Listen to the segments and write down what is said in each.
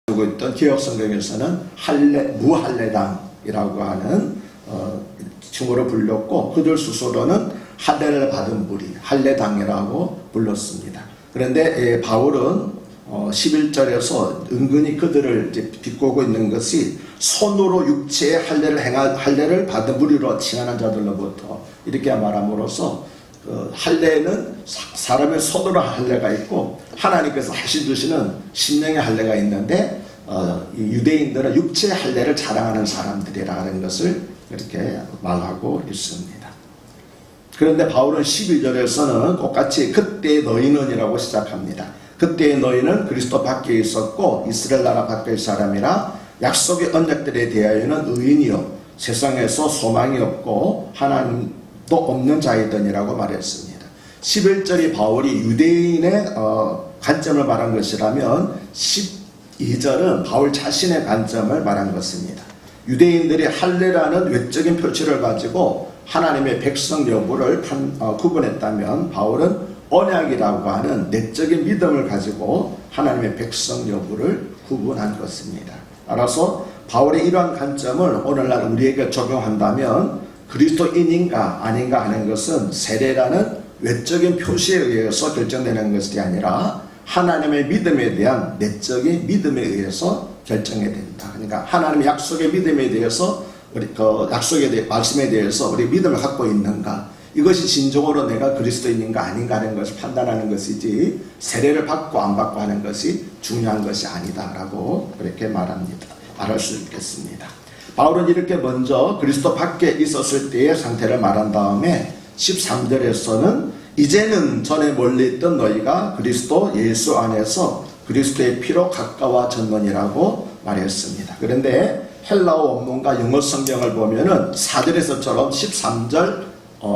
두고 있던 기억성경에서는 무할례당이라고 하는 칭호로 불렸고, 그들 스스로는 할례를 받은 무리, 할례당이라고 불렀습니다. 그런데 바울은 11절에서 은근히 그들을 이제 비꼬고 있는 것이 손으로 육체의 할례를 받은 무리로 칭하는 자들로부터 이렇게 말함으로써 할례는 사람의 손으로 할례가 있고 하나님께서 하시주시는 심령의 할례가 있는데 유대인들은 육체의 할례를 자랑하는 사람들이라는 것을 이렇게 말하고 있습니다. 그런데 바울은 12절에서는 똑같이 그때의 너희는이라고 시작합니다. 그때의 너희는 그리스도 밖에 있었고 이스라엘 나라 밖의 사람이라 약속의 언약들에 대하여는 의인이요 세상에서 소망이 없고 하나님도 없는 자이더니라고 말했습니다. 11절이 바울이 유대인의 관점을 말한 것이라면 12절은 바울 자신의 관점을 말한 것입니다. 유대인들이 할례라는 외적인 표시를 가지고 하나님의 백성 여부를 구분했다면 바울은 언약이라고 하는 내적인 믿음을 가지고 하나님의 백성 여부를 구분한 것입니다. 따라서 바울의 이러한 관점을 오늘날 우리에게 적용한다면 그리스도인인가 아닌가 하는 것은 세례라는 외적인 표시에 의해서 결정되는 것이 아니라 하나님의 믿음에 대한 내적인 믿음에 의해서 결정이 된다. 그러니까 하나님의 약속의 믿음에 대해서 우리 약속의 말씀에 대해서 우리 믿음을 갖고 있는가, 이것이 진정으로 내가 그리스도인인가 아닌가 하는 것을 판단하는 것이지 세례를 받고 안 받고 하는 것이 중요한 것이 아니다라고 그렇게 말할 수 있겠습니다. 바울은 이렇게 먼저 그리스도 밖에 있었을 때의 상태를 말한 다음에 13절에서는 이제는 전에 멀리 있던 너희가 그리스도 예수 안에서 그리스도의 피로 가까워졌느니라고 말했습니다. 그런데 헬라어 원문과 영어 성경을 보면은 4절에서처럼 13절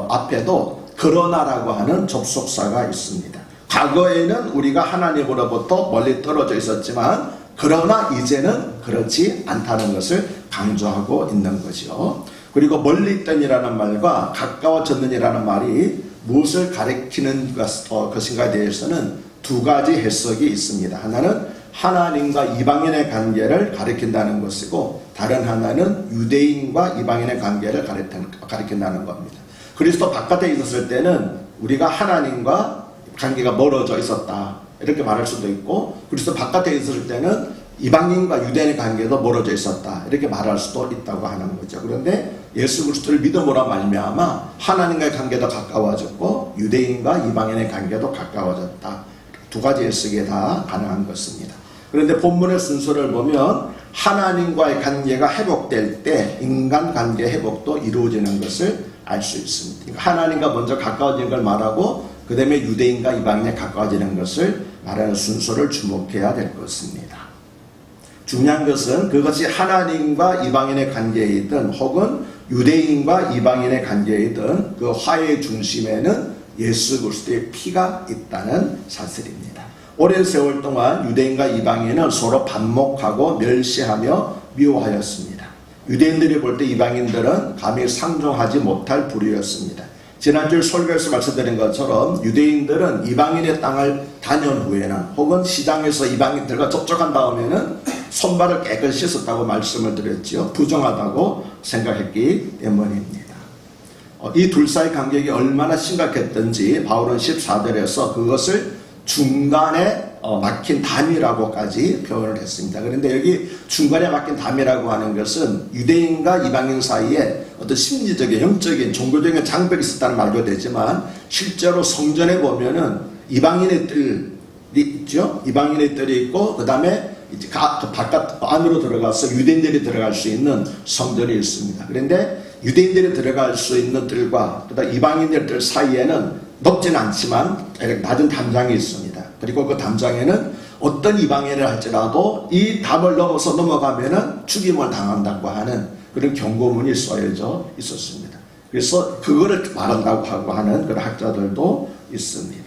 앞에도 그러나라고 하는 접속사가 있습니다. 과거에는 우리가 하나님으로부터 멀리 떨어져 있었지만 그러나 이제는 그렇지 않다는 것을 강조하고 있는 것이요. 그리고 멀리 있던이라는 말과 가까워졌느니라는 말이 무엇을 가리키는 것인가에 대해서는 두 가지 해석이 있습니다. 하나는 하나님과 이방인의 관계를 가리킨다는 것이고 다른 하나는 유대인과 이방인의 관계를 가리킨다는 겁니다. 그리스도 바깥에 있었을 때는 우리가 하나님과 관계가 멀어져 있었다 이렇게 말할 수도 있고, 그리스도 바깥에 있었을 때는 이방인과 유대인의 관계도 멀어져 있었다 이렇게 말할 수도 있다고 하는 거죠. 그런데 예수 그리스도를 믿음으로 말미암아 하나님과의 관계도 가까워졌고 유대인과 이방인의 관계도 가까워졌다. 두 가지 해석이 다 가능한 것입니다. 그런데 본문의 순서를 보면 하나님과의 관계가 회복될 때 인간관계 회복도 이루어지는 것을 알 수 있습니다. 그러니까 하나님과 먼저 가까워지는 걸 말하고 그 다음에 유대인과 이방인에 가까워지는 것을 말하는 순서를 주목해야 될 것입니다. 중요한 것은 그것이 하나님과 이방인의 관계이든 혹은 유대인과 이방인의 관계이든 그 화해의 중심에는 예수 그리스도의 피가 있다는 사실입니다. 오랜 세월 동안 유대인과 이방인은 서로 반목하고 멸시하며 미워하였습니다. 유대인들이 볼 때 이방인들은 감히 상종하지 못할 부류였습니다. 지난주 설교에서 말씀드린 것처럼 유대인들은 이방인의 땅을 다녀온 후에는 혹은 시장에서 이방인들과 접촉한 다음에는 손발을 깨끗이 씻었다고 말씀을 드렸죠. 부정하다고 생각했기 때문입니다. 이 둘 사이 간격이 얼마나 심각했던지 바울은 14절에서 그것을 중간에 막힌 담이라고까지 표현을 했습니다. 그런데 여기 중간에 막힌 담이라고 하는 것은 유대인과 이방인 사이에 어떤 심리적인, 영적인, 종교적인 장벽이 있었다는 말도 되지만 실제로 성전에 보면은 이방인의 뜰이 있죠. 이방인의 뜰이 있고 그 다음에 이제 바깥 안으로 들어가서 유대인들이 들어갈 수 있는 성전이 있습니다. 그런데 유대인들이 들어갈 수 있는 뜰과 그다음 이방인들 뜰 사이에는 높지는 않지만 낮은 담장이 있습니다. 그리고 그 담장에는 어떤 이방인을 할지라도 이 담을 넘어서 넘어가면은 죽임을 당한다고 하는 그런 경고문이 써져 있었습니다. 그래서 그거를 말한다고 하고 하는 그런 학자들도 있습니다.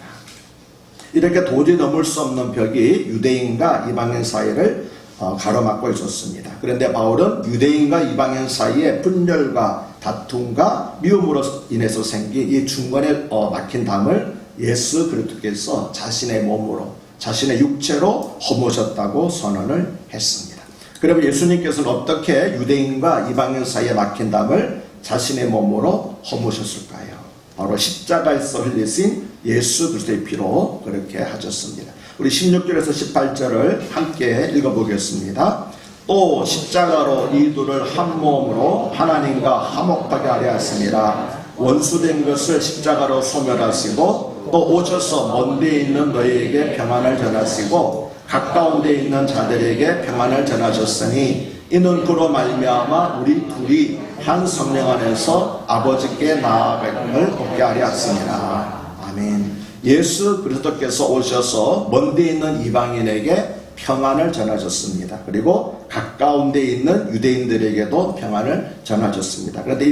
이렇게 도저히 넘을 수 없는 벽이 유대인과 이방인 사이를 가로막고 있었습니다. 그런데 바울은 유대인과 이방인 사이의 분열과 다툼과 미움으로 인해서 생긴 이 중간에 막힌 담을 예수 그리스도께서 자신의 몸으로 자신의 육체로 허무셨다고 선언을 했습니다. 그러면 예수님께서는 어떻게 유대인과 이방인 사이에 막힌 담을 자신의 몸으로 허무셨을까요? 바로 십자가에서 흘리신 예수 그리스도의 피로 그렇게 하셨습니다. 우리 16절에서 18절을 함께 읽어보겠습니다. 또 십자가로 이 둘을 한 몸으로 하나님과 화목하게 하려 하심이라. 원수된 것을 십자가로 소멸하시고 또 오셔서 먼 데 있는 너희에게 평안을 전하시고 가까운 데 있는 자들에게 평안을 전하셨으니 이는 그로 말미암아 우리 둘이 한 성령 안에서 아버지께 나아감을 얻게 하려 하시니라. 아멘. 예수 그리스도께서 오셔서 먼 데 있는 이방인에게 평안을 전하셨습니다. 그리고 가까운 데 있는 유대인들에게도 평안을 전하셨습니다. 그런데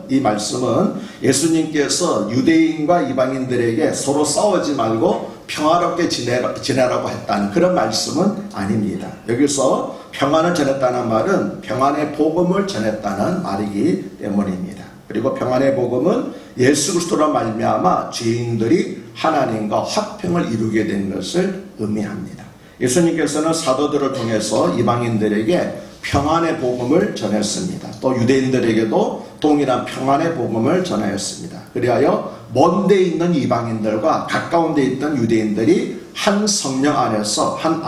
이 말씀은 예수님께서 유대인과 이방인들에게 서로 싸우지 말고 평화롭게 지내라고 했다는 그런 말씀은 아닙니다. 여기서 평안을 전했다는 말은 평안의 복음을 전했다는 말이기 때문입니다. 그리고 평안의 복음은 예수 그리스도로 말미암아 죄인들이 하나님과 화평을 이루게 된 것을 의미합니다. 예수님께서는 사도들을 통해서 이방인들에게 평안의 복음을 전했습니다. 또 유대인들에게도 동일한 평안의 복음을 전하였습니다. 그리하여 먼 데 있는 이방인들과 가까운 데 있던 유대인들이 한 성령 안에서 한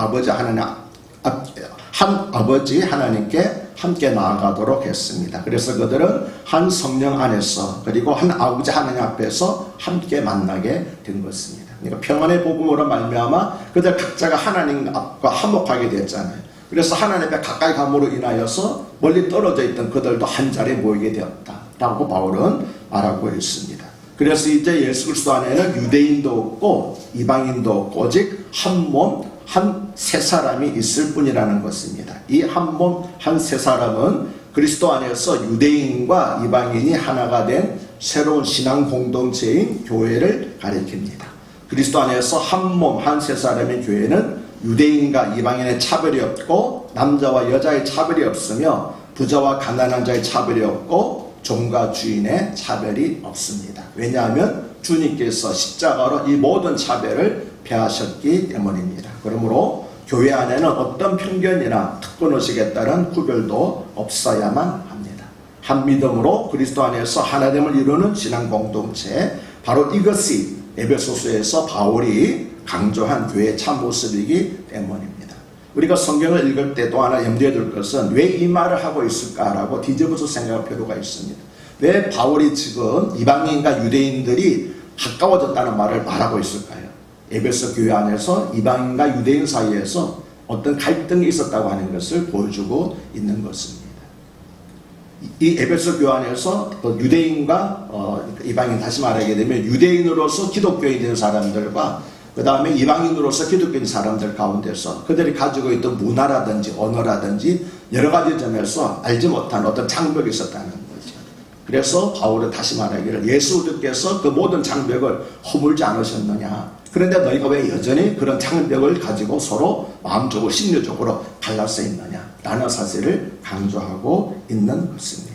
아버지 하나님께 함께 나아가도록 했습니다. 그래서 그들은 한 성령 안에서 그리고 한 아버지 하나님 앞에서 함께 만나게 된 것입니다. 그러니까 평안의 복음으로 말미암아 그들 각자가 하나님과 화목하게 됐잖아요. 그래서 하나님 앞에 가까이 감으로 인하여서 멀리 떨어져 있던 그들도 한 자리에 모이게 되었다라고 바울은 말하고 있습니다. 그래서 이제 예수 그리스도 안에는 유대인도 없고 이방인도 없고 오직 한 몸, 세 사람이 있을 뿐이라는 것입니다. 이 한 몸, 세 사람은 그리스도 안에서 유대인과 이방인이 하나가 된 새로운 신앙 공동체인 교회를 가리킵니다. 그리스도 안에서 한 몸, 세 사람의 교회는 유대인과 이방인의 차별이 없고 남자와 여자의 차별이 없으며 부자와 가난한 자의 차별이 없고 종과 주인의 차별이 없습니다. 왜냐하면 주님께서 십자가로 이 모든 차별을 폐하셨기 때문입니다. 그러므로 교회 안에는 어떤 편견이나 특권의식에 따른 구별도 없어야만 합니다. 한 믿음으로 그리스도 안에서 하나됨을 이루는 신앙 공동체, 바로 이것이 에베소서에서 바울이 강조한 교회의 참모습이기 때문입니다. 우리가 성경을 읽을 때 또 하나 염두에 둘 것은 왜 이 말을 하고 있을까라고 뒤집어서 생각할 필요가 있습니다. 왜 바울이 지금 이방인과 유대인들이 가까워졌다는 말을 말하고 있을까요? 에베소 교회 안에서 이방인과 유대인 사이에서 어떤 갈등이 있었다고 하는 것을 보여주고 있는 것입니다. 이 에베소 교회 안에서 유대인과 이방인, 다시 말하게 되면 유대인으로서 기독교인이 된 사람들과 그 다음에 이방인으로서 기독교인 사람들 가운데서 그들이 가지고 있던 문화라든지 언어라든지 여러 가지 점에서 알지 못한 어떤 장벽이 있었다는 거죠. 그래서 바울은 다시 말하기를 예수 그리스도께서 그 모든 장벽을 허물지 않으셨느냐. 그런데 너희가 왜 여전히 그런 장벽을 가지고 서로 마음적으로 심리적으로 갈라서 있느냐 라는 사실을 강조하고 있는 것입니다.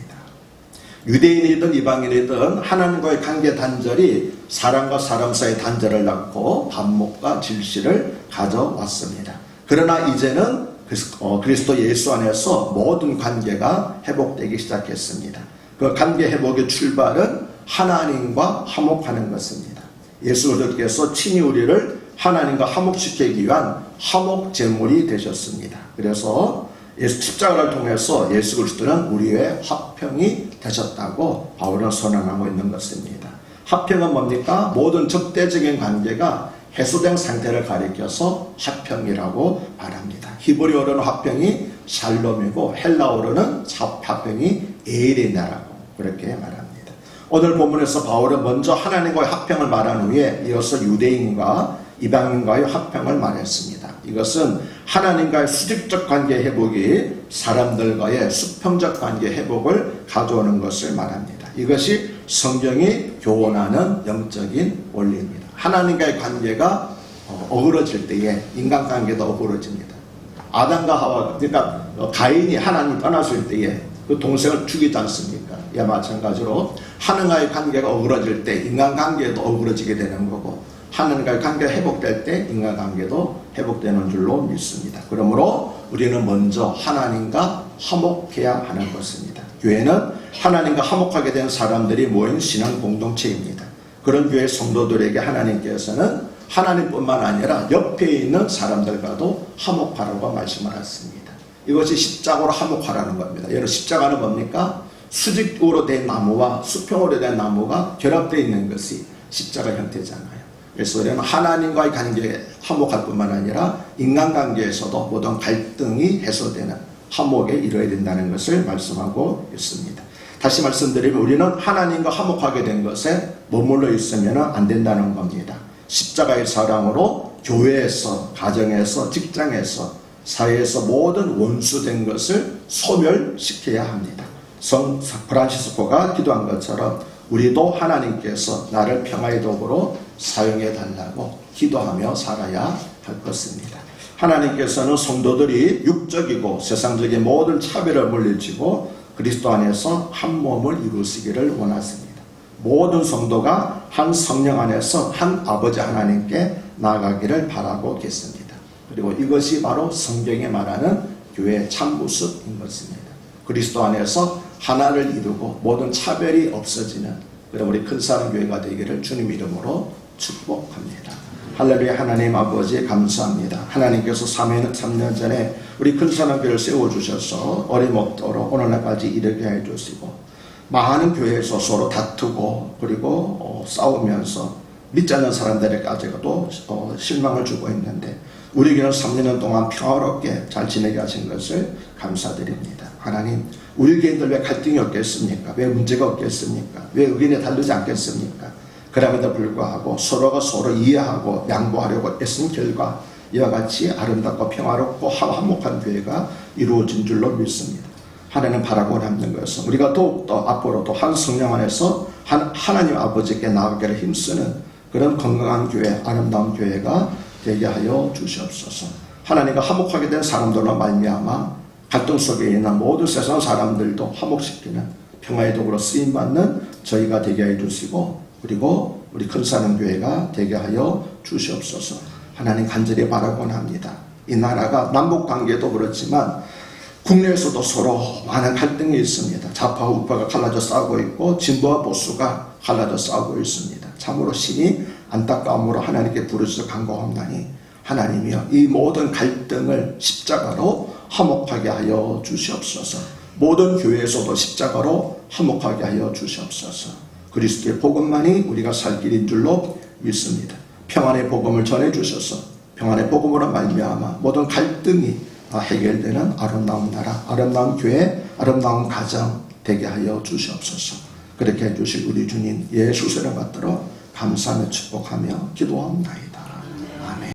유대인이든 이방인이든 하나님과의 관계 단절이 사람과 사람 사이의 단절을 낳고 반목과 질시를 가져왔습니다. 그러나 이제는 그리스도 예수 안에서 모든 관계가 회복되기 시작했습니다. 그 관계 회복의 출발은 하나님과 화목하는 것입니다. 예수 그리스도께서 친히 우리를 하나님과 화목시키기 위한 화목 제물이 되셨습니다. 그래서 십자가를 통해서 예수 그리스도는 우리의 화평이 되셨다고 바울은 선언하고 있는 것입니다. 화평은 뭡니까? 모든 적대적인 관계가 해소된 상태를 가리켜서 화평이라고 말합니다. 히브리어로는 화평이 샬롬이고 헬라어로는 화평이 에이레나라고 그렇게 말합니다. 오늘 본문에서 바울은 먼저 하나님과의 화평을 말한 후에 이어서 유대인과 이방인과의 화평을 말했습니다. 이것은 하나님과의 수직적 관계 회복이 사람들과의 수평적 관계 회복을 가져오는 것을 말합니다. 이것이 성경이 교훈하는 영적인 원리입니다. 하나님과의 관계가 어그러질 때에 인간관계도 어그러집니다. 아담과 하와, 그러니까 가인이 하나님 떠났을 때에 그 동생을 죽이지 않습니까? 이와 마찬가지로 하나님과의 관계가 어그러질 때 인간관계도 어그러지게 되는 거고 하나님과의 관계가 회복될 때 인간관계도 회복되는 줄로 믿습니다. 그러므로 우리는 먼저 하나님과 화목해야 하는 것입니다. 교회는 하나님과 화목하게 된 사람들이 모인 신앙 공동체입니다. 그런 교회 성도들에게 하나님께서는 하나님뿐만 아니라 옆에 있는 사람들과도 화목하라고 말씀을 하셨습니다. 이것이 십자가로 화목하라는 겁니다. 여러분, 십자가는 뭡니까? 수직으로 된 나무와 수평으로 된 나무가 결합되어 있는 것이 십자가 형태잖아요. 그래서 우리는 하나님과의 관계에 화목할 뿐만 아니라 인간관계에서도 모든 갈등이 해소되는 화목에 이르어야 된다는 것을 말씀하고 있습니다. 다시 말씀드리면 우리는 하나님과 화목하게 된 것에 머물러 있으면 안 된다는 겁니다. 십자가의 사랑으로 교회에서, 가정에서, 직장에서, 사회에서 모든 원수된 것을 소멸시켜야 합니다. 성 프란시스코가 기도한 것처럼 우리도 하나님께서 나를 평화의 도구로 사용해 달라고 기도하며 살아야 할 것입니다. 하나님께서는 성도들이 육적이고 세상적인 모든 차별을 물리치고 그리스도 안에서 한 몸을 이루시기를 원하십니다. 모든 성도가 한 성령 안에서 한 아버지 하나님께 나아가기를 바라고 계십니다. 그리고 이것이 바로 성경에 말하는 교회의 참 모습인 것입니다. 그리스도 안에서 하나를 이루고 모든 차별이 없어지는 그런 우리 큰사랑 교회가 되기를 주님 이름으로 축복합니다. 할렐루야. 하나님 아버지 감사합니다. 하나님께서 3년 전에 우리 큰사랑 교회를 세워주셔서 어림없도록 오늘날까지 이르게 해주시고 많은 교회에서 서로 다투고 그리고 싸우면서 믿지 않는 사람들에게까지도 실망을 주고 있는데 우리 교회는 3년 동안 평화롭게 잘 지내게 하신 것을 감사드립니다. 하나님, 우리 교인들 왜 갈등이 없겠습니까? 왜 문제가 없겠습니까? 왜 의견이 다르지 않겠습니까? 그럼에도 불구하고 서로가 서로 이해하고 양보하려고 애쓴 결과 이와 같이 아름답고 평화롭고 화목한 교회가 이루어진 줄로 믿습니다. 하나님 바라고 남는 것은 우리가 더욱더 앞으로도 한 성령 안에서 하나님 아버지께 나아가기를 힘쓰는 그런 건강한 교회, 아름다운 교회가 되게 하여 주시옵소서. 하나님과 화목하게 된 사람들로 말미암아 갈등 속에 있는 모든 세상 사람들도 화목시키는 평화의 도구로 쓰임받는 저희가 되게 해 주시고 그리고 우리 큰사랑 교회가 되게 하여 주시옵소서. 하나님 간절히 바라곤 합니다. 이 나라가 남북관계도 그렇지만 국내에서도 서로 많은 갈등이 있습니다. 좌파와 우파가 갈라져 싸우고 있고 진보와 보수가 갈라져 싸우고 있습니다. 참으로 심히 안타까움으로 하나님께 부르짖어 간구하옵나니 하나님이여 이 모든 갈등을 십자가로 화목하게 하여 주시옵소서. 모든 교회에서도 십자가로 화목하게 하여 주시옵소서. 그리스도의 복음만이 우리가 살 길인 줄로 믿습니다. 평안의 복음을 전해주셔서 평안의 복음으로 말미암아 모든 갈등이 해결되는 아름다운 나라, 아름다운 교회, 아름다운 가정 되게 하여 주시옵소서. 그렇게 해주실 우리 주님 예수님을 받들어 감사하며 축복하며 기도하옵나이다.